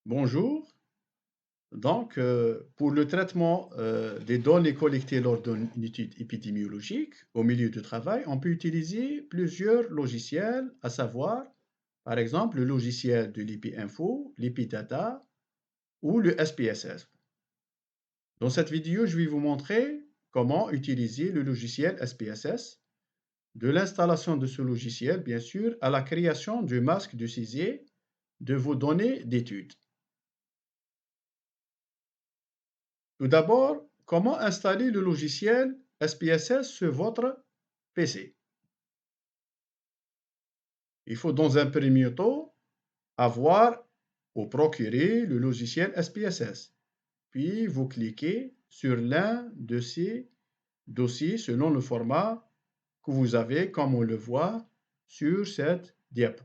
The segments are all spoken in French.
Bonjour. Pour le traitement des données collectées lors d'une étude épidémiologique au milieu de travail, on peut utiliser plusieurs logiciels, à savoir, par exemple, le logiciel de l'EpiInfo, l'EpiData ou le SPSS. Dans cette vidéo, je vais vous montrer comment utiliser le logiciel SPSS, de l'installation de ce logiciel, bien sûr, à la création du masque de saisie de vos données d'études. Tout d'abord, comment installer le logiciel SPSS sur votre PC? Il faut dans un premier temps avoir ou procurer le logiciel SPSS. Puis vous cliquez sur l'un de ces dossiers selon le format que vous avez, comme on le voit sur cette diapo.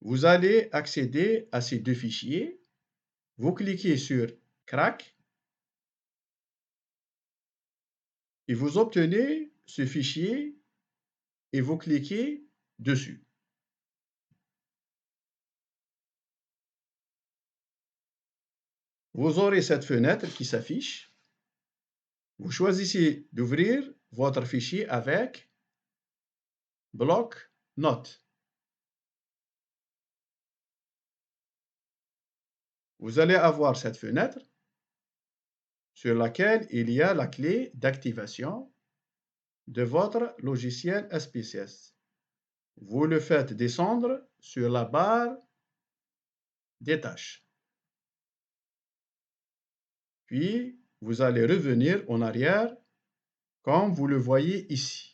Vous allez accéder à ces deux fichiers. Vous cliquez sur Crack et vous obtenez ce fichier et vous cliquez dessus. Vous aurez cette fenêtre qui s'affiche. Vous choisissez d'ouvrir votre fichier avec bloc-notes. Vous allez avoir cette fenêtre sur laquelle il y a la clé d'activation de votre logiciel SPSS. Vous le faites descendre sur la barre des tâches. Puis, vous allez revenir en arrière comme vous le voyez ici.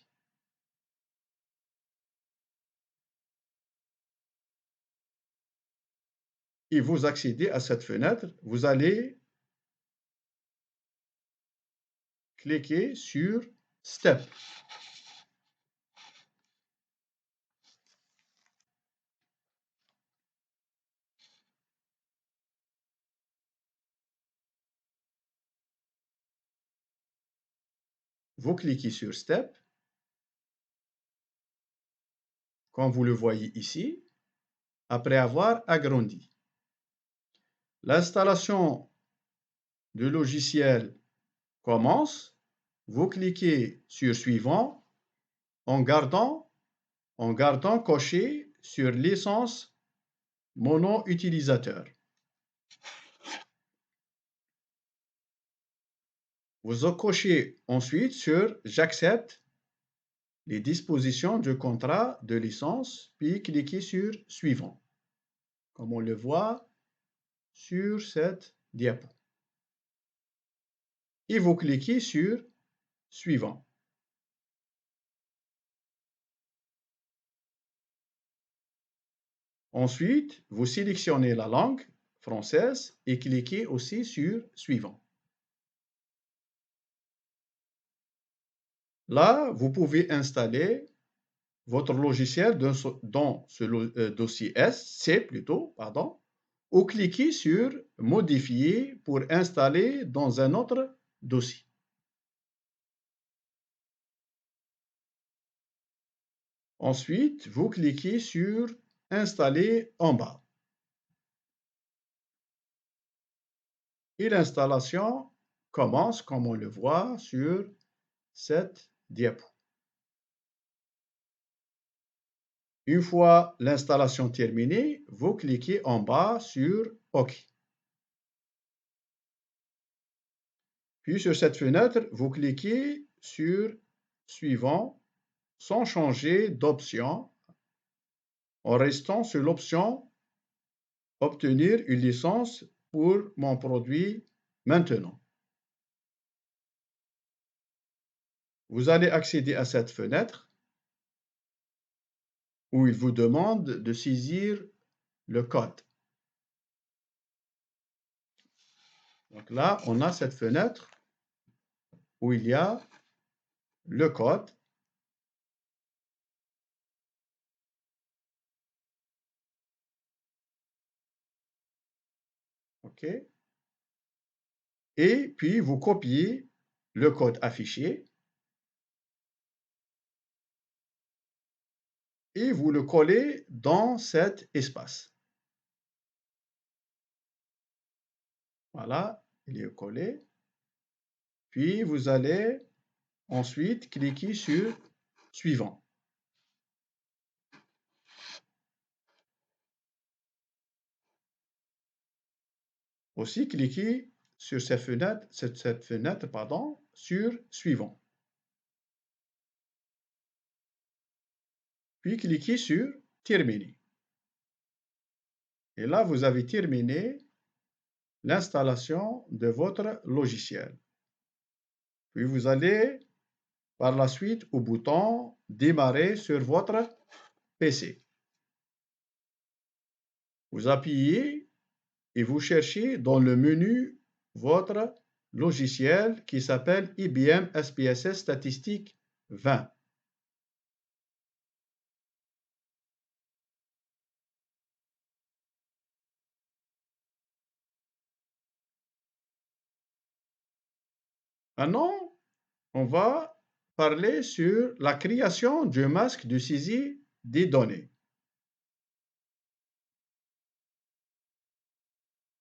Et vous accédez à cette fenêtre. Vous allez cliquer sur Step. Vous cliquez sur Step, comme vous le voyez ici, après avoir agrandi. L'installation du logiciel commence. Vous cliquez sur Suivant en gardant coché sur licence mono-utilisateur. Vous cochez ensuite sur J'accepte les dispositions du contrat de licence, puis cliquez sur Suivant, comme on le voit sur cette diapo. Et vous cliquez sur Suivant. Ensuite, vous sélectionnez la langue française et cliquez aussi sur Suivant. Là, vous pouvez installer votre logiciel dans ce dossier C plutôt, pardon, ou cliquez sur Modifier pour installer dans un autre dossier. Ensuite, vous cliquez sur Installer en bas. Et l'installation commence comme on le voit sur cette diapo. Une fois l'installation terminée, vous cliquez en bas sur OK. Puis sur cette fenêtre, vous cliquez sur Suivant sans changer d'option, en restant sur l'option Obtenir une licence pour mon produit maintenant. Vous allez accéder à cette fenêtre où il vous demande de saisir le code. Donc là, on a cette fenêtre où il y a le code. OK. Et puis, vous copiez le code affiché et vous le collez dans cet espace. Voilà, il est collé. Puis vous allez ensuite cliquer sur Suivant. Aussi, cliquez sur cette fenêtre, sur Suivant. Puis cliquez sur Terminer. Et là, vous avez terminé l'installation de votre logiciel. Puis vous allez par la suite au bouton Démarrer sur votre PC. Vous appuyez et vous cherchez dans le menu votre logiciel qui s'appelle IBM SPSS Statistique 20. Maintenant, on va parler sur la création du masque de saisie des données.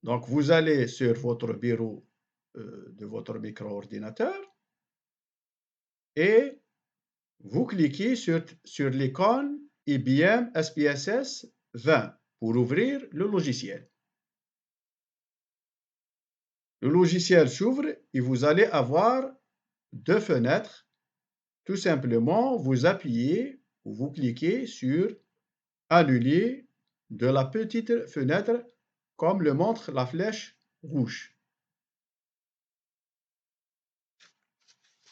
Donc, vous allez sur votre bureau de votre micro-ordinateur et vous cliquez sur l'icône IBM SPSS 20 pour ouvrir le logiciel. Le logiciel s'ouvre et vous allez avoir deux fenêtres. Tout simplement, vous appuyez ou vous cliquez sur Annuler de la petite fenêtre comme le montre la flèche rouge.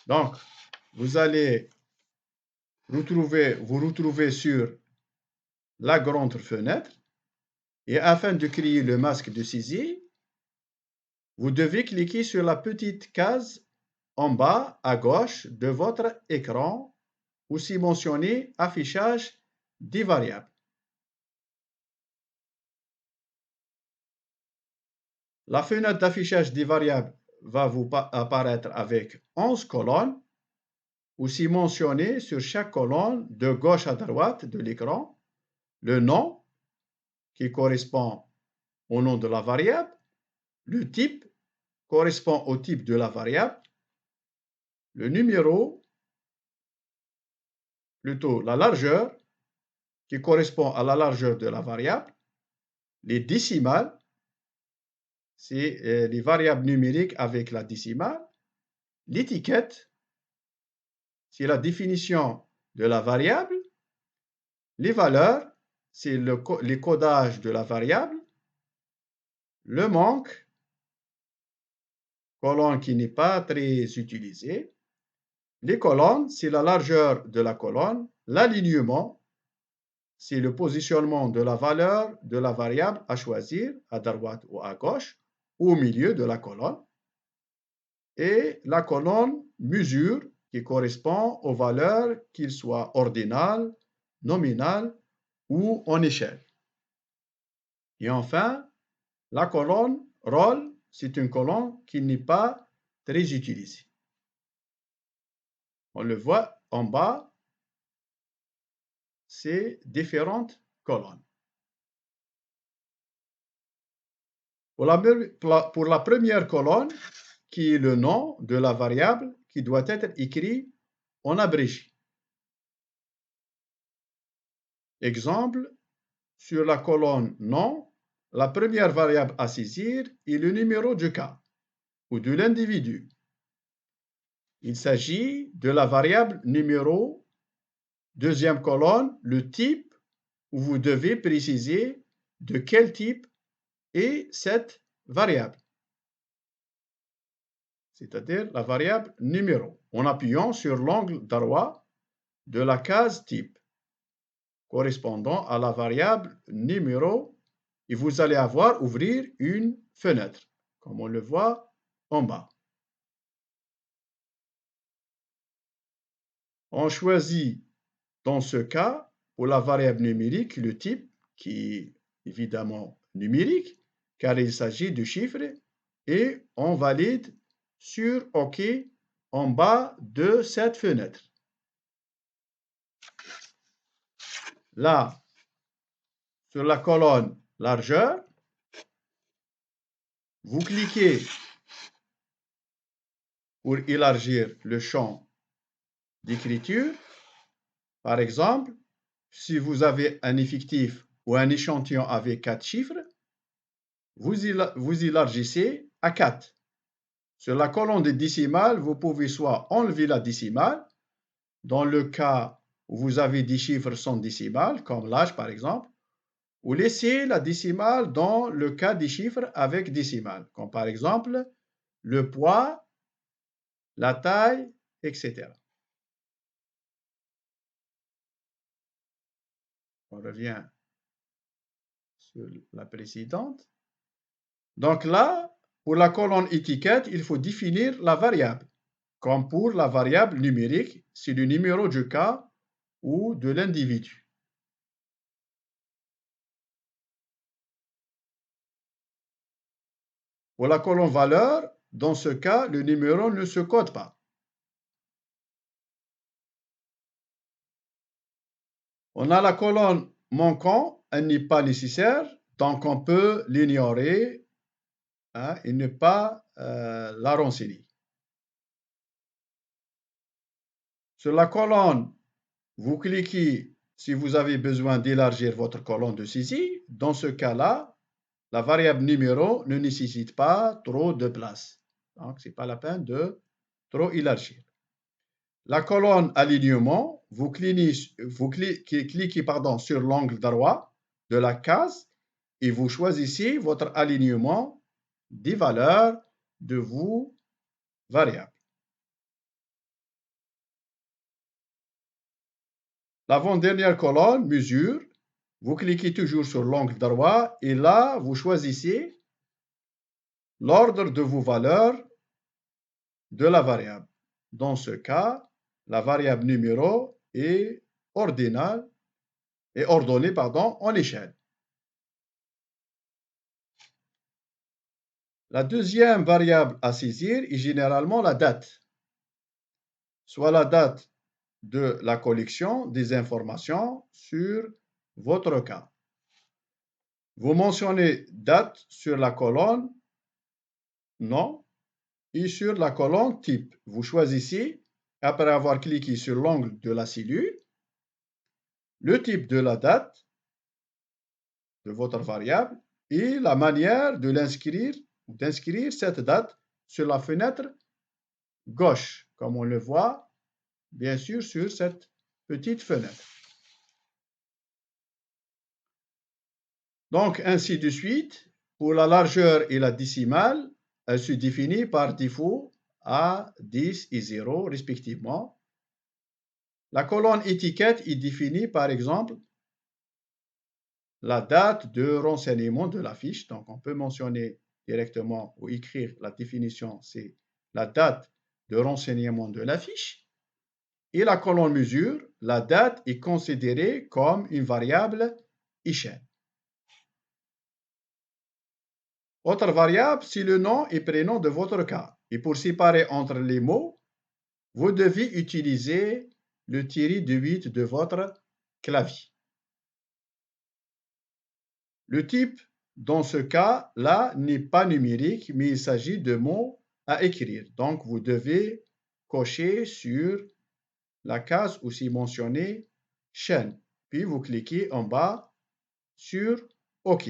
Donc, vous allez vous retrouver sur la grande fenêtre et afin de créer le masque de saisie, vous devez cliquer sur la petite case en bas à gauche de votre écran, aussi mentionné Affichage des variables. La fenêtre d'affichage des variables va vous apparaître avec 11 colonnes, aussi mentionné sur chaque colonne de gauche à droite de l'écran, le nom qui correspond au nom de la variable, le type correspond au type de la variable, le numéro, plutôt la largeur qui correspond à la largeur de la variable, les décimales, c'est les variables numériques avec la décimale, l'étiquette, c'est la définition de la variable, les valeurs, c'est les codages de la variable, le manque, colonne qui n'est pas très utilisée, les colonnes, c'est la largeur de la colonne, l'alignement, c'est le positionnement de la valeur de la variable à choisir à droite ou à gauche, ou au milieu de la colonne, et la colonne mesure qui correspond aux valeurs, qu'ils soient ordinales, nominales ou en échelle. Et enfin, la colonne rôle, c'est une colonne qui n'est pas très utilisée. On le voit en bas, c'est différentes colonnes. Pour la première colonne, qui est le nom de la variable qui doit être écrit en abrégé. Exemple, sur la colonne nom, la première variable à saisir est le numéro du cas ou de l'individu. Il s'agit de la variable numéro. Deuxième colonne, le type, où vous devez préciser de quel type est cette variable, c'est-à-dire la variable numéro, en appuyant sur l'angle droit de la case type correspondant à la variable numéro et vous allez ouvrir une fenêtre, comme on le voit en bas. On choisit dans ce cas, pour la variable numérique, le type qui est évidemment numérique, car il s'agit de chiffres, et on valide sur OK en bas de cette fenêtre. là, sur la colonne largeur, vous cliquez pour élargir le champ d'écriture. Par exemple, si vous avez un effectif ou un échantillon avec 4 chiffres, vous élargissez à 4. Sur la colonne des décimales, vous pouvez soit enlever la décimale, dans le cas où vous avez des chiffres sans décimale, comme l'âge par exemple, ou laisser la décimale dans le cas des chiffres avec décimale, comme par exemple le poids, la taille, etc. On revient sur la précédente. Donc là, pour la colonne étiquette, il faut définir la variable. Comme pour la variable numérique, c'est le numéro du cas ou de l'individu. Pour la colonne valeur, dans ce cas, le numéro ne se code pas. On a la colonne manquant, elle n'est pas nécessaire, donc on peut l'ignorer et ne pas la renseigner. Sur la colonne, vous cliquez si vous avez besoin d'élargir votre colonne de saisie. Dans ce cas-là, la variable numéro ne nécessite pas trop de place. Donc, ce n'est pas la peine de trop élargir. La colonne alignement, vous cliquez sur l'angle droit de la case et vous choisissez votre alignement des valeurs de vos variables. L'avant-dernière colonne, mesure, vous cliquez toujours sur l'angle droit et là, vous choisissez l'ordre de vos valeurs de la variable. Dans ce cas, la variable numéro est ordonnée en échelle. La deuxième variable à saisir est généralement la date, soit la date de la collection des informations sur votre cas. Vous mentionnez date sur la colonne nom et sur la colonne type. Vous choisissez, après avoir cliqué sur l'angle de la cellule, le type de la date de votre variable et la manière de d'inscrire cette date sur la fenêtre gauche, comme on le voit bien sûr sur cette petite fenêtre. Donc, ainsi de suite, pour la largeur et la décimale, elle se définit par défaut à 10 et 0 respectivement. La colonne étiquette est définie par exemple la date de renseignement de la fiche. Donc, on peut mentionner directement ou écrire la définition, c'est la date de renseignement de la fiche. Et la colonne mesure, la date est considérée comme une variable échelle. Autre variable, c'est le nom et prénom de votre cas. Et pour séparer entre les mots, vous devez utiliser le tiret de 8 de votre clavier. Le type, dans ce cas-là, n'est pas numérique, mais il s'agit de mots à écrire. Donc, vous devez cocher sur la case où c'est mentionné chaîne. Puis, vous cliquez en bas sur OK.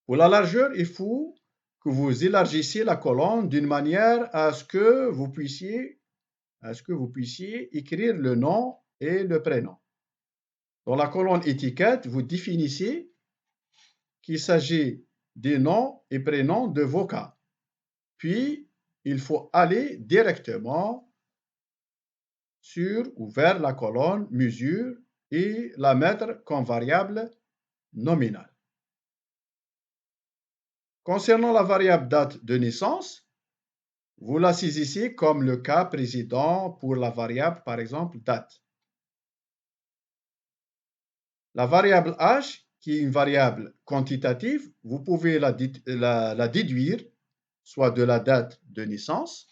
Pour la largeur, il faut que vous élargissiez la colonne d'une manière à ce que vous puissiez écrire le nom et le prénom. Dans la colonne étiquette, vous définissez qu'il s'agit des noms et prénoms de vos cas. Puis, il faut aller directement sur ou vers la colonne mesure et la mettre comme variable nominale. Concernant la variable date de naissance, vous la saisissez comme le cas précédent pour la variable, par exemple, date. La variable âge, qui est une variable quantitative, vous pouvez la déduire, soit de la date de naissance,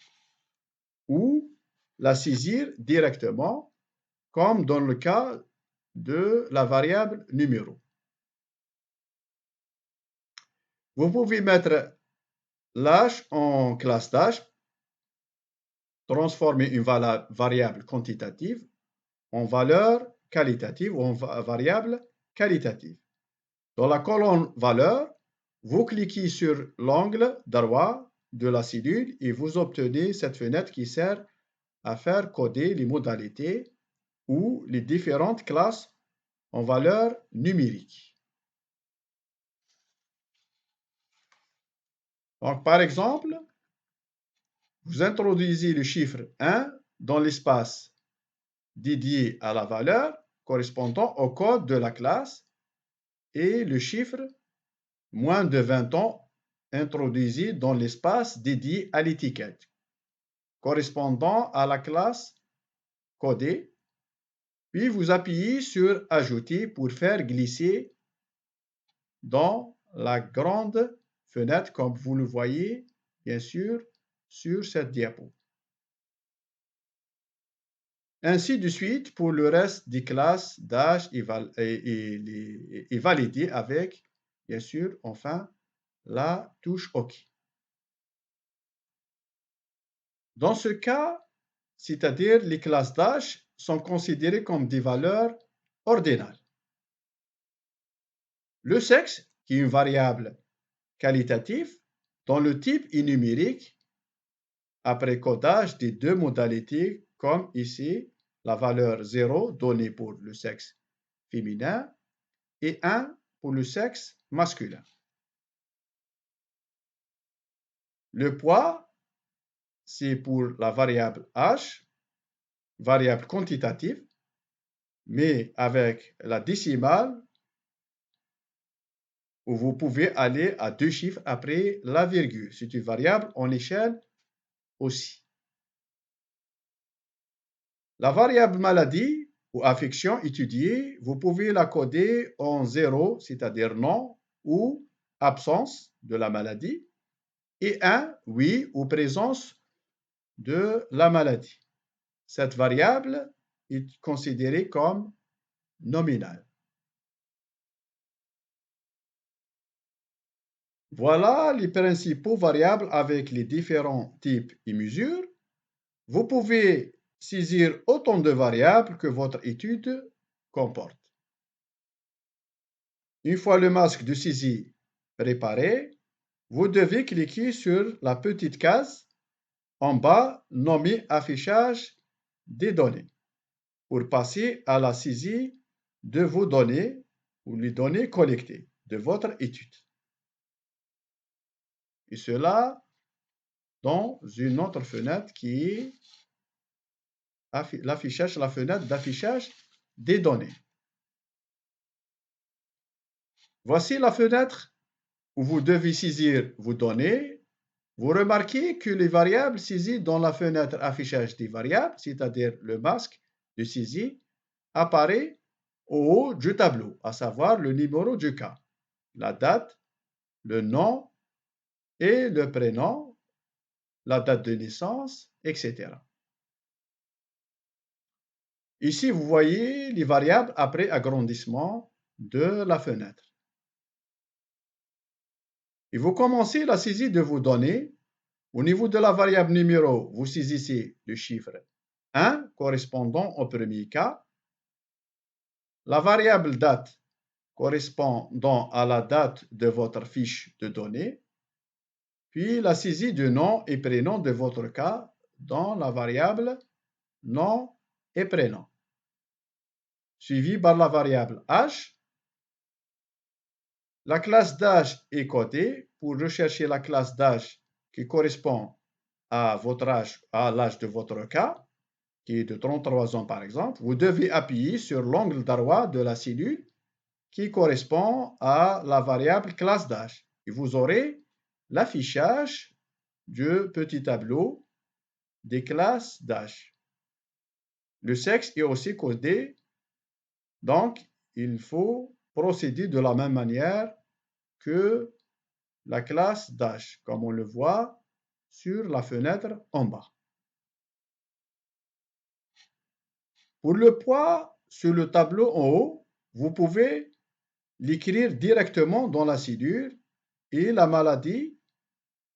ou la saisir directement comme dans le cas de la variable numéro. Vous pouvez mettre l'âge en classe d'âge, transformer une variable quantitative en valeur qualitative ou en variable qualitative. Dans la colonne valeur, vous cliquez sur l'angle droit de la cellule et vous obtenez cette fenêtre qui sert à faire coder les modalités ou les différentes classes en valeur numérique. Donc, par exemple, vous introduisez le chiffre 1 dans l'espace dédié à la valeur correspondant au code de la classe et le chiffre moins de 20 ans introduisez dans l'espace dédié à l'étiquette correspondant à la classe codée, puis vous appuyez sur Ajouter pour faire glisser dans la grande fenêtre comme vous le voyez bien sûr sur cette diapo. Ainsi de suite pour le reste des classes d'âge et validé avec, bien sûr, enfin, la touche OK. Dans ce cas, c'est-à-dire les classes d'âge sont considérées comme des valeurs ordinales. Le sexe, qui est une variable qualitative, dont le type est numérique, après codage des deux modalités, comme ici, la valeur 0 donnée pour le sexe féminin et 1 pour le sexe masculin. Le poids, c'est pour la variable âge, variable quantitative, mais avec la décimale où vous pouvez aller à 2 chiffres après la virgule. C'est une variable en échelle aussi. La variable maladie ou affection étudiée, vous pouvez la coder en 0, c'est-à-dire non ou absence de la maladie, et 1, oui ou présence de la maladie. Cette variable est considérée comme nominale. Voilà les principaux variables avec les différents types et mesures. Vous pouvez saisir autant de variables que votre étude comporte. Une fois le masque de saisie préparé, vous devez cliquer sur la petite case en bas nommée Affichage des données pour passer à la saisie de vos données ou les données collectées de votre étude. Et cela dans une autre fenêtre qui est l'affichage, la fenêtre d'affichage des données. Voici la fenêtre où vous devez saisir vos données. Vous remarquez que les variables saisies dans la fenêtre affichage des variables, c'est-à-dire le masque de saisie, apparaît au haut du tableau, à savoir le numéro du cas, la date, le nom et le prénom, la date de naissance, etc. Ici, vous voyez les variables après agrandissement de la fenêtre. Et vous commencez la saisie de vos données. Au niveau de la variable numéro, vous saisissez le chiffre 1 correspondant au premier cas. La variable date correspondant à la date de votre fiche de données. Puis la saisie de nom et prénom de votre cas dans la variable nom et prénom. Suivi par la variable âge. La classe d'âge est codée pour rechercher la classe d'âge qui correspond à votre âge, à l'âge de votre cas, qui est de 33 ans par exemple. Vous devez appuyer sur l'angle droit de la cellule qui correspond à la variable classe d'âge. Et vous aurez l'affichage du petit tableau des classes d'âge. Le sexe est aussi codé, donc il faut procéder de la même manière que la classe d'âge, comme on le voit sur la fenêtre en bas. Pour le poids, sur le tableau en haut, vous pouvez l'écrire directement dans la cellule et la maladie,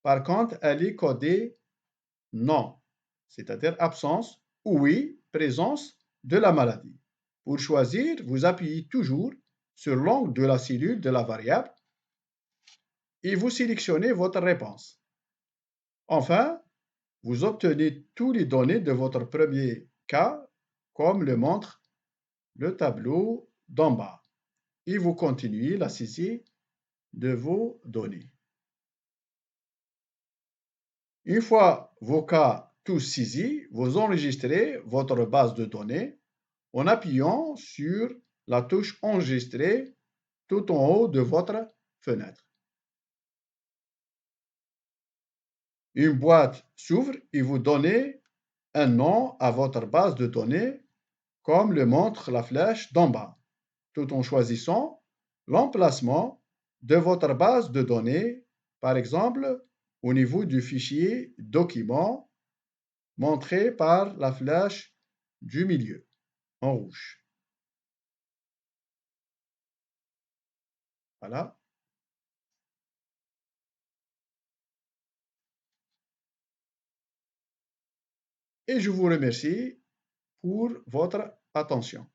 par contre, elle est codée non, c'est-à-dire absence ou oui, présence de la maladie. Pour choisir, vous appuyez toujours sur l'angle de la cellule de la variable et vous sélectionnez votre réponse. Enfin, vous obtenez toutes les données de votre premier cas, comme le montre le tableau d'en bas, et vous continuez la saisie de vos données. Une fois vos cas tous saisis, vous enregistrez votre base de données en appuyant sur la touche Enregistrer tout en haut de votre fenêtre. Une boîte s'ouvre et vous donnez un nom à votre base de données, comme le montre la flèche d'en bas, tout en choisissant l'emplacement de votre base de données, par exemple au niveau du fichier document montré par la flèche du milieu en rouge. Voilà. Et je vous remercie pour votre attention.